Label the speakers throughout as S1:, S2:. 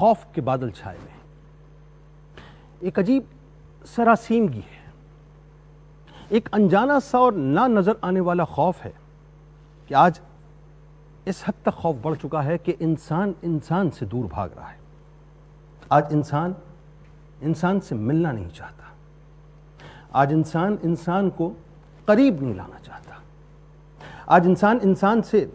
S1: خوف کے بادل چھائے ہوئے ہیں، ایک عجیب سراسیمگی ہے، ایک انجانا سا اور نہ نظر آنے والا خوف ہے کہ آج اس حد تک خوف بڑھ چکا ہے کہ انسان سے دور بھاگ رہا ہے۔ آج انسان سے ملنا نہیں چاہتا، آج انسان کو قریب نہیں لانا چاہتا، آج انسان سے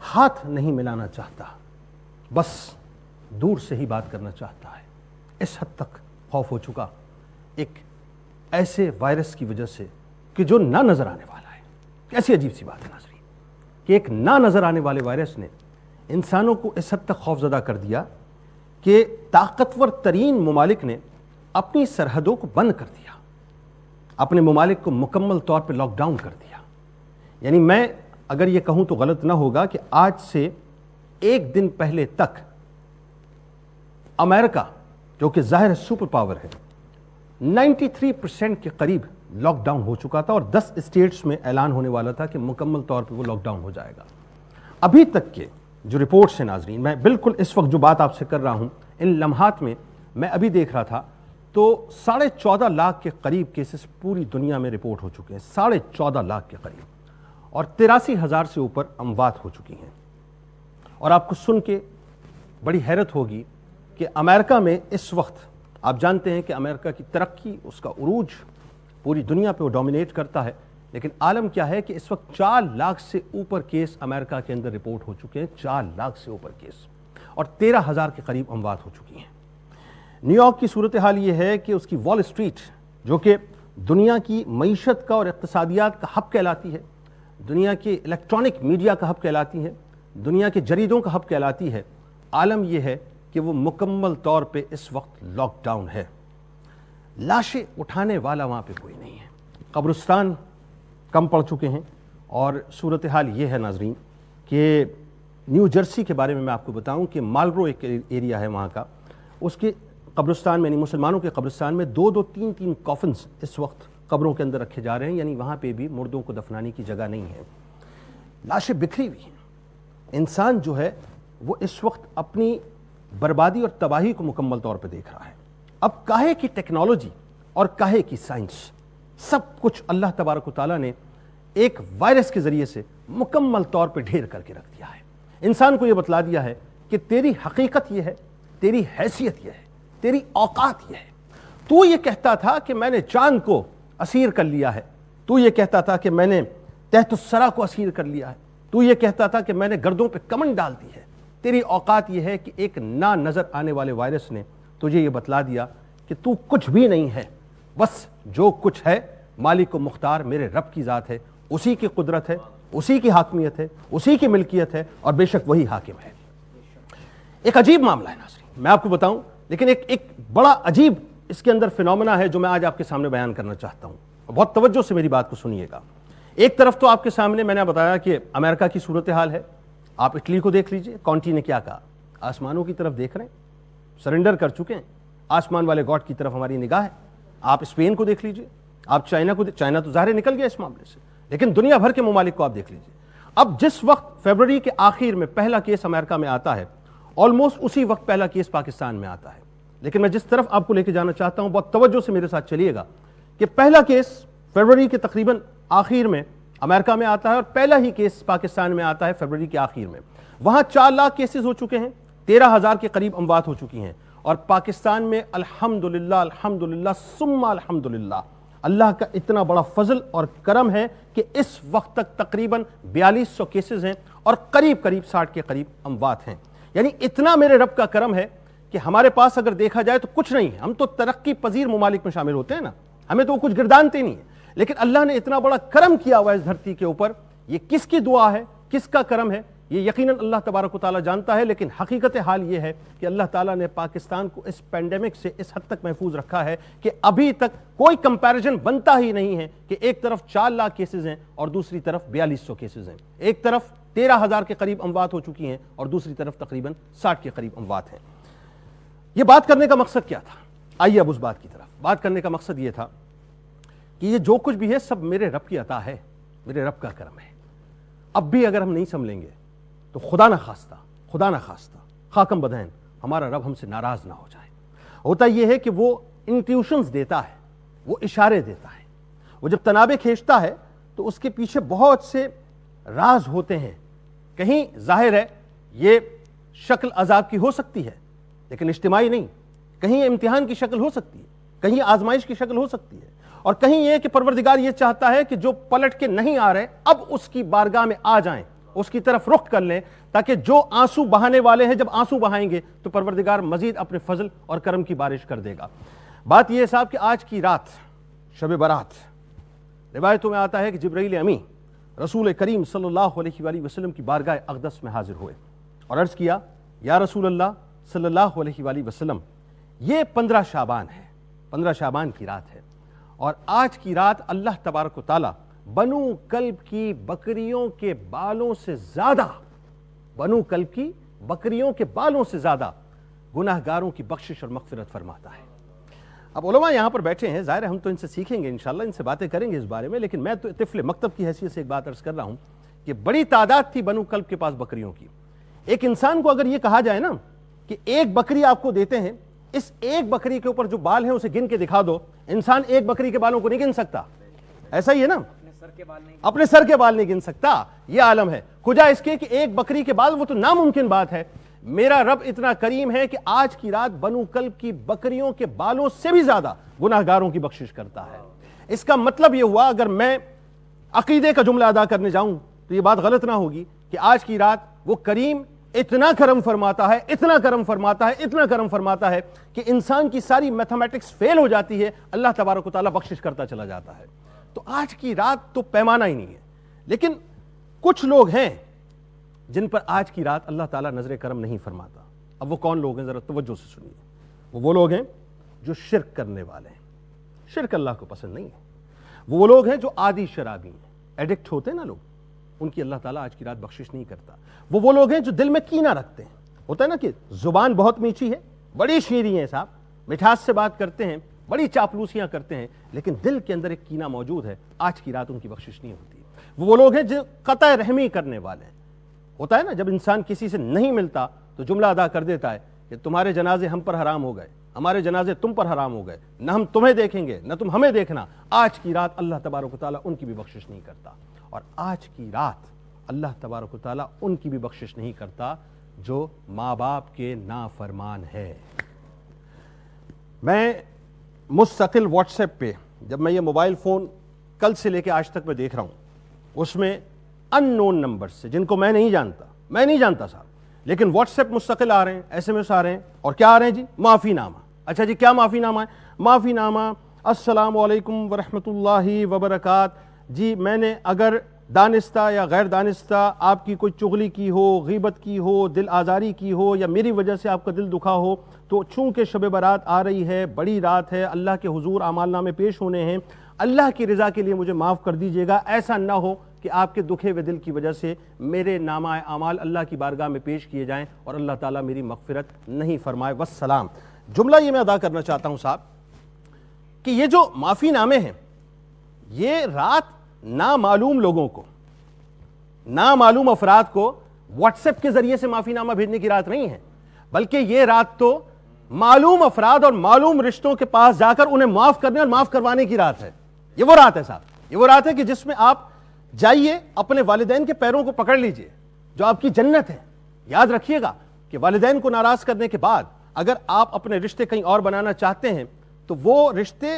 S1: ہاتھ نہیں ملانا چاہتا، بس دور سے ہی بات کرنا چاہتا ہے۔ اس حد تک خوف ہو چکا ایک ایسے وائرس کی وجہ سے کہ جو نہ نظر آنے والا ہے۔ کیسی عجیب سی بات ہے ناظرین کہ ایک نہ نظر آنے والے وائرس نے انسانوں کو اس حد تک خوفزدہ کر دیا کہ طاقتور ترین ممالک نے اپنی سرحدوں کو بند کر دیا، اپنے ممالک کو مکمل طور پہ لاک ڈاؤن کر دیا۔ یعنی میں اگر یہ کہوں تو غلط نہ ہوگا کہ آج سے ایک دن پہلے تک امریکہ جو کہ ظاہر سپر پاور ہے 93% کے قریب لاک ڈاؤن ہو چکا تھا، اور 10 اسٹیٹس میں اعلان ہونے والا تھا کہ مکمل طور پہ وہ لاک ڈاؤن ہو جائے گا۔ ابھی تک کے جو رپورٹس ہیں ناظرین، میں بالکل اس وقت جو بات آپ سے کر رہا ہوں ان لمحات میں میں ابھی دیکھ رہا تھا تو 14.5 لاکھ کے قریب کیسز پوری دنیا میں رپورٹ ہو چکے ہیں، 14.5 لاکھ کے قریب، اور 83,000 سے اوپر اموات ہو چکی ہیں۔ اور آپ کو سن کے بڑی حیرت ہوگی کہ امریکہ میں اس وقت آپ جانتے ہیں کہ امریکہ کی ترقی، اس کا عروج پوری دنیا پہ وہ ڈومینیٹ کرتا ہے، لیکن عالم کیا ہے کہ اس وقت 4 لاکھ سے اوپر کیس امریکہ کے اندر رپورٹ ہو چکے ہیں، 4 لاکھ سے اوپر کیس، اور 13,000 کے قریب اموات ہو چکی ہیں۔ نیو یارک کی صورتحال یہ ہے کہ اس کی وال اسٹریٹ جو کہ دنیا کی معیشت کا اور اقتصادیات کا ہب کہلاتی ہے، دنیا کے الیکٹرانک میڈیا کا ہب کہلاتی ہے، دنیا کے جریدوں کا ہب کہلاتی ہے، عالم یہ ہے کہ وہ مکمل طور پہ اس وقت لاک ڈاؤن ہے۔ لاشیں اٹھانے والا وہاں پہ کوئی نہیں ہے، قبرستان کم پڑ چکے ہیں۔ اور صورتحال یہ ہے ناظرین کہ نیو جرسی کے بارے میں آپ کو بتاؤں کہ مالبرو ایک ایریا ہے وہاں کا، اس کے قبرستان میں، یعنی مسلمانوں کے قبرستان میں 2-2 3-3 کافنز اس وقت قبروں کے اندر رکھے جا رہے ہیں، یعنی وہاں پہ بھی مردوں کو دفنانے کی جگہ نہیں ہے، لاشیں بکھری ہوئی ہیں۔ انسان جو ہے وہ اس وقت اپنی بربادی اور تباہی کو مکمل طور پہ دیکھ رہا ہے۔ اب کاہے کی ٹیکنالوجی اور کاہے کی سائنس، سب کچھ اللہ تبارک و تعالیٰ نے ایک وائرس کے ذریعے سے مکمل طور پہ ڈھیر کر کے رکھ دیا ہے۔ انسان کو یہ بتلا دیا ہے کہ تیری حقیقت یہ ہے، تیری حیثیت یہ ہے، تیری اوقات یہ ہے۔ تو یہ کہتا تھا کہ میں نے چاند کو اسیر کر لیا ہے، تو یہ کہتا تھا کہ میں نے تحت الثری کو اسیر کر لیا ہے، تو یہ کہتا تھا کہ میں نے گردوں پہ کمن ڈال دی ہے۔ تیری اوقات یہ ہے کہ ایک نہ نظر آنے والے وائرس نے تجھے یہ بتلا دیا کہ تو کچھ بھی نہیں ہے، بس جو کچھ ہے مالک و مختار میرے رب کی ذات ہے، اسی کی قدرت ہے، اسی کی حاکمیت ہے، اسی کی ملکیت ہے، اور بے شک وہی حاکم ہے۔ ایک عجیب معاملہ ہے ناظرین، میں آپ کو بتاؤں، لیکن ایک بڑا عجیب اس کے اندر فینومینا ہے جو میں آج آپ کے سامنے بیان کرنا چاہتا ہوں۔ بہت توجہ سے میری بات کو سنیے گا۔ ایک طرف تو آپ کے سامنے میں نے بتایا کہ امریکہ کی صورتحال ہے، آپ اٹلی کو دیکھ لیجئے، کونٹی نے کیا کہا، آسمانوں کی طرف دیکھ رہے ہیں، سرنڈر کر چکے ہیں، آسمان والے گاڈ کی طرف ہماری نگاہ ہے۔ آپ اسپین کو دیکھ لیجئے، آپ چائنا تو ظاہر نکل گیا اس معاملے سے، لیکن دنیا بھر کے ممالک کو آپ دیکھ لیجئے۔ اب جس وقت فروری کے آخر میں پہلا کیس امریکہ میں آتا ہے، آلموسٹ اسی وقت پہلا کیس پاکستان میں آتا ہے۔ لیکن میں جس طرف آپ کو لے کے جانا چاہتا ہوں، بہت توجہ سے میرے ساتھ چلیے گا کہ پہلا کیس فروری کے تقریباً آخر میں امریکہ میں آتا ہے، اور پہلا ہی کیس پاکستان میں آتا ہے فروری کے آخر میں۔ وہاں 4 لاکھ کیسز ہو چکے ہیں، 13,000 کے قریب اموات ہو چکی ہیں، اور پاکستان میں الحمدللہ الحمدللہ ثم الحمدللہ اللہ کا اتنا بڑا فضل اور کرم ہے کہ اس وقت تک تقریباً 4200 کیسز ہیں، اور قریب 60 کے قریب اموات ہیں۔ یعنی اتنا میرے رب کا کرم ہے کہ ہمارے پاس اگر دیکھا جائے تو کچھ نہیں ہے، ہم تو ترقی پذیر ممالک میں شامل ہوتے ہیں نا، ہمیں تو کچھ گردانتے نہیں ہیں، لیکن اللہ نے اتنا بڑا کرم کیا ہوا ہے اس دھرتی کے اوپر۔ یہ کس کی دعا ہے، کس کا کرم ہے، یہ یقیناً اللہ تبارک و تعالیٰ جانتا ہے، لیکن حقیقت حال یہ ہے کہ اللہ تعالیٰ نے پاکستان کو اس پینڈیمک سے اس حد تک محفوظ رکھا ہے کہ ابھی تک کوئی کمپیریزن بنتا ہی نہیں ہے کہ ایک طرف 4 لاکھ کیسز ہیں اور دوسری طرف 4200 کیسز ہیں، ایک طرف 13,000 کے قریب اموات ہو چکی ہیں اور دوسری طرف تقریباً 60 کے قریب اموات ہیں۔ یہ بات کرنے کا مقصد کیا تھا؟ آئیے اب اس بات کی طرف۔ بات کرنے کا مقصد یہ تھا کہ یہ جو کچھ بھی ہے سب میرے رب کی عطا ہے، میرے رب کا کرم ہے۔ اب بھی اگر ہم نہیں سنبھلیں گے تو خدا نہ خواستہ خاکم بدہن ہمارا رب ہم سے ناراض نہ ہو جائے۔ ہوتا یہ ہے کہ وہ انٹیوشنز دیتا ہے، وہ اشارے دیتا ہے، وہ جب تنابیں کھینچتا ہے تو اس کے پیچھے بہت سے راز ہوتے ہیں۔ کہیں ظاہر ہے یہ شکل عذاب کی ہو سکتی ہے لیکن اجتماعی نہیں، کہیں یہ امتحان کی شکل ہو سکتی ہے، کہیں آزمائش کی شکل ہو سکتی ہے، اور کہیں یہ کہ پروردگار یہ چاہتا ہے کہ جو پلٹ کے نہیں آ رہے اب اس کی بارگاہ میں آ جائیں، اس کی طرف رخ کر لیں، تاکہ جو آنسو بہانے والے ہیں جب آنسو بہائیں گے تو پروردگار مزید اپنے فضل اور کرم کی بارش کر دے گا۔ بات یہ ہے صاحب کہ آج کی رات شب برات، روایتوں میں آتا ہے کہ جبرائیل امی رسول کریم صلی اللہ علیہ وآلہ وسلم کی بارگاہ اقدس میں حاضر ہوئے اور عرض کیا، یا رسول اللہ صلی اللہ علیہ وآلہ وسلم، یہ 15 شعبان ہے، 15 شعبان کی رات ہے، اور آج کی رات اللہ تبارک و تعالی بنو کلب کی بکریوں کے بالوں سے زیادہ، بنو کلب کی بکریوں کے بالوں سے زیادہ گناہگاروں کی بخشش اور مغفرت فرماتا ہے۔ اب علماء یہاں پر بیٹھے ہیں، ظاہر ہے ہم تو ان سے سیکھیں گے انشاءاللہ، ان سے باتیں کریں گے اس بارے میں، لیکن میں تو طفل مکتب کی حیثیت سے ایک بات عرض کر رہا ہوں کہ بڑی تعداد تھی بنو کلب کے پاس بکریوں کی۔ ایک انسان کو اگر یہ کہا جائے نا کہ ایک بکری آپ کو دیتے ہیں، اس ایک بکری کے اوپر جو بال ہیں اسے گن کے دکھا دو، انسان ایک بکری کے بالوں کو نہیں گن سکتا، ایسا ہی ہے نا، اپنے سر کے بال نہیں گن سکتا، یہ عالم ہے۔ کجا اس کے کہ ایک بکری کے بال، وہ تو ناممکن بات ہے۔ میرا رب اتنا کریم ہے کہ آج کی رات بنو کلب کی بکریوں کے بالوں سے بھی زیادہ گناہگاروں کی بخشش کرتا ہے۔ اس کا مطلب یہ ہوا، اگر میں عقیدے کا جملہ ادا کرنے جاؤں تو یہ بات غلط نہ ہوگی کہ آج کی رات وہ کریم اتنا کرم فرماتا ہے، اتنا کرم فرماتا ہے، اتنا کرم فرماتا ہے کہ انسان کی ساری میتھمیٹکس فیل ہو جاتی ہے، اللہ تبارک و تعالیٰ بخشش کرتا چلا جاتا ہے۔ تو آج کی رات تو پیمانہ ہی نہیں ہے، لیکن کچھ لوگ ہیں جن پر آج کی رات اللہ تعالیٰ نظر کرم نہیں فرماتا۔ اب وہ کون لوگ ہیں، ذرا توجہ سے سنیے۔ وہ لوگ ہیں جو شرک کرنے والے ہیں، شرک اللہ کو پسند نہیں ہے۔ وہ لوگ ہیں جو عادی شرابی ہیں، ایڈکٹ ہوتے ہیں نا لوگ، ان کی اللہ تعالیٰ آج کی رات بخشش نہیں کرتا۔ وہ لوگ ہیں جو دل میں کینہ رکھتے ہیں، ہوتا ہے نا کہ زبان بہت میٹھی ہے، بڑی شیریں ہیں صاحب، مٹھاس سے بات کرتے ہیں، بڑی چاپلوسیاں کرتے ہیں، لیکن دل کے اندر ایک کینہ موجود ہے، آج کی رات ان کی بخشش نہیں ہوتی۔ وہ لوگ ہیں جو قطع رحمی کرنے والے ہیں۔ ہوتا ہے نا جب انسان کسی سے نہیں ملتا تو جملہ ادا کر دیتا ہے کہ تمہارے جنازے ہم پر حرام ہو گئے، ہمارے جنازے تم پر حرام ہو گئے، نہ ہم تمہیں دیکھیں گے نہ تم ہمیں دیکھنا۔ آج کی رات اللہ تبارک و تعالیٰ ان کی بھی بخشش نہیں کرتا، اور آج کی رات اللہ تبارک و تعالیٰ ان کی بھی بخشش نہیں کرتا جو ماں باپ کے نافرمان ہے۔ میں مستقل واٹس ایپ پہ، جب میں یہ موبائل فون کل سے لے کے آج تک میں دیکھ رہا ہوں، اس میں ان نون نمبر سے، جن کو میں نہیں جانتا صاحب، لیکن واٹس ایپ مستقل آ رہے ہیں، ایس ایم ایس آ رہے ہیں، اور کیا آ رہے ہیں جی؟ معافی نامہ۔ اچھا جی کیا معافی نامہ ہے؟ معافی نامہ، السلام علیکم ورحمۃ اللہ وبرکاتہ، جی میں نے اگر دانستہ یا غیر دانستہ آپ کی کوئی چغلی کی ہو، غیبت کی ہو، دل آزاری کی ہو، یا میری وجہ سے آپ کا دل دکھا ہو، تو چونکہ شب برات آ رہی ہے، بڑی رات ہے، اللہ کے حضور اعمال نامے پیش ہونے ہیں، اللہ کی رضا کے لیے مجھے معاف کر دیجیے گا۔ ایسا نہ ہو کہ آپ کے دکھے ہوئے دل کی وجہ سے میرے نامہ اعمال اللہ کی بارگاہ میں پیش کیے جائیں اور اللہ تعالیٰ میری مغفرت نہیں فرمائے، والسلام۔ جملہ یہ میں ادا کرنا چاہتا ہوں صاحب کہ یہ جو معافی نامے ہیں، یہ رات نامعلوم لوگوں کو، نامعلوم افراد کو واٹس ایپ کے ذریعے سے معافی نامہ بھیجنے کی رات نہیں ہے، بلکہ یہ رات تو معلوم افراد اور معلوم رشتوں کے پاس جا کر انہیں معاف کرنے اور معاف کروانے کی رات ہے۔ یہ وہ رات ہے صاحب، یہ وہ رات ہے کہ جس میں آپ جائیے اپنے والدین کے پیروں کو پکڑ لیجئے، جو آپ کی جنت ہے۔ یاد رکھیے گا کہ والدین کو ناراض کرنے کے بعد اگر آپ اپنے رشتے کہیں اور بنانا چاہتے ہیں تو وہ رشتے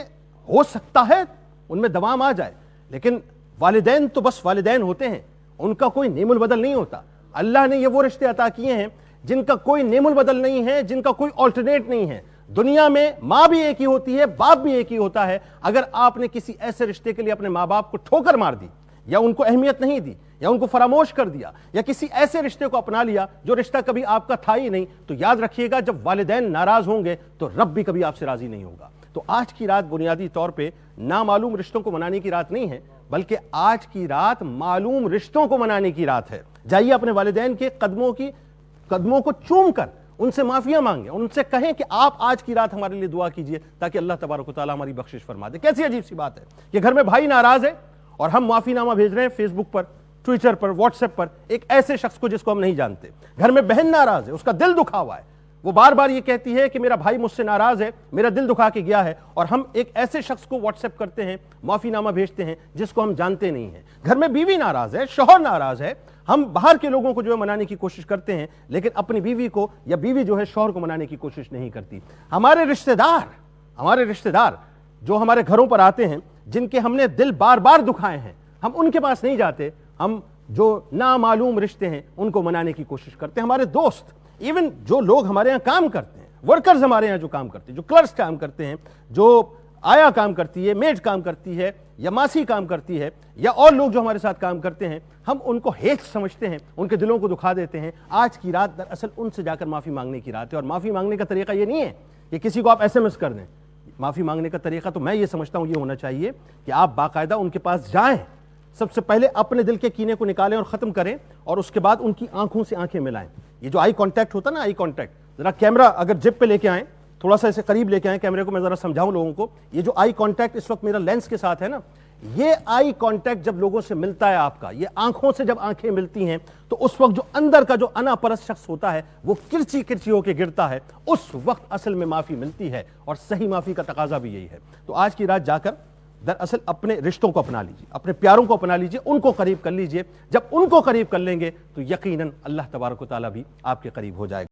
S1: ہو سکتا ہے ان میں دوام آ جائے، لیکن والدین تو بس والدین ہوتے ہیں، ان کا کوئی نیم البدل نہیں ہوتا۔ اللہ نے یہ وہ رشتے عطا کیے ہیں جن کا کوئی نیم البدل نہیں ہے، جن کا کوئی آلٹرنیٹ نہیں ہے۔ دنیا میں ماں بھی ایک ہی ہوتی ہے، باپ بھی ایک ہی ہوتا ہے۔ اگر آپ نے کسی ایسے رشتے کے لیے اپنے ماں باپ کو ٹھوکر مار دی، یا ان کو اہمیت نہیں دی، یا ان کو فراموش کر دیا، یا کسی ایسے رشتے کو اپنا لیا جو رشتہ کبھی آپ کا تھا ہی نہیں، تو یاد رکھیے گا جب والدین ناراض ہوں گے تو رب بھی کبھی آپ سے راضی نہیں ہوگا۔ تو آج کی رات بنیادی طور پہ نامعلوم رشتوں کو منانے کی رات نہیں ہے، بلکہ آج کی رات معلوم رشتوں کو منانے کی رات ہے۔ جائیے اپنے والدین کے قدموں کو چوم کر ان سے معافیاں مانگیں، ان سے کہیں کہ آپ آج کی رات ہمارے لیے دعا کیجئے تاکہ اللہ تبارک و تعالیٰ ہماری بخشش فرما دے۔ کیسی عجیب سی بات ہے کہ گھر میں بھائی ناراض ہے اور ہم معافی نامہ بھیج رہے ہیں فیس بک پر، ٹویٹر پر، واٹس ایپ پر ایک ایسے شخص کو جس کو ہم نہیں جانتے۔ گھر میں بہن ناراض ہے، اس کا دل دکھا ہوا ہے، وہ بار بار یہ کہتی ہے کہ میرا بھائی مجھ سے ناراض ہے, میرا دل دکھا کے گیا ہے, اور ہم ایک ایسے شخص کو واٹس ایپ کرتے ہیں, معافی نامہ بھیجتے ہیں جس کو ہم جانتے نہیں ہیں. گھر میں بیوی ناراض ہے, شوہر ناراض ہے, ہم باہر کے لوگوں کو جو ہے منانے کی کوشش کرتے ہیں, لیکن اپنی بیوی کو یا بیوی جو ہے شوہر کو منانے کی کوشش نہیں کرتی. ہمارے رشتہ دار جو ہمارے گھروں پر آتے ہیں, جن کے ہم نے دل بار بار دکھائے ہیں, ہم ان کے پاس نہیں جاتے, ہم جو نامعلوم رشتے ہیں ان کو منانے کی کوشش کرتے ہیں. ہمارے دوست, ایون جو لوگ ہمارے ہاں کام کرتے ہیں, ورکرز ہمارے یہاں جو کام کرتے ہیں, جو کلرکس کام کرتے ہیں, جو آیا کام کرتی ہے, میڈ کام کرتی ہے, یا ماسی کام کرتی ہے, یا اور لوگ جو ہمارے ساتھ کام کرتے ہیں, ہم ان کو ہیچ سمجھتے ہیں, ان کے دلوں کو دکھا دیتے ہیں. آج کی رات دراصل ان سے جا کر معافی مانگنے کی رات ہے. اور معافی مانگنے کا طریقہ یہ نہیں ہے کہ کسی کو آپ ایس ایم ایس کر دیں. معافی مانگنے کا طریقہ تو میں یہ سمجھتا ہوں یہ ہونا چاہیے کہ آپ باقاعدہ ان کے پاس جائیں, سب سے پہلے اپنے دل کے کینے کو نکالیں اور ختم کریں, اور اس کے بعد ان کی آنکھوں سے آنکھیں ملائیں. یہ جو آئی کانٹیکٹ ہوتا ہے نا, آئی کانٹیکٹ, ذرا کیمرہ اگر جیب پہ لے کے آئیں, تھوڑا سا اسے قریب لے کے آئیں کیمرے کو, میں ذرا سمجھاؤں لوگوں کو. یہ جو آئی کانٹیکٹ اس وقت میرا لینس کے ساتھ ہے نا, یہ آئی کانٹیکٹ جب لوگوں سے ملتا ہے آپ کا, یہ آنکھوں سے جب آنکھیں ملتی ہیں, تو اس وقت جو اندر کا جو انا پرست شخص ہوتا ہے وہ کرچی کرچی ہو کے گرتا ہے. اس وقت اصل میں معافی ملتی ہے, اور صحیح معافی کا تقاضا بھی یہی ہے. تو آج کی رات جا کر دراصل اپنے رشتوں کو اپنا لیجیے, اپنے پیاروں کو اپنا لیجیے, ان کو قریب کر لیجیے. جب ان کو قریب کر لیں گے تو یقیناً اللہ تبارک و تعالیٰ بھی آپ کے قریب ہو جائے گا.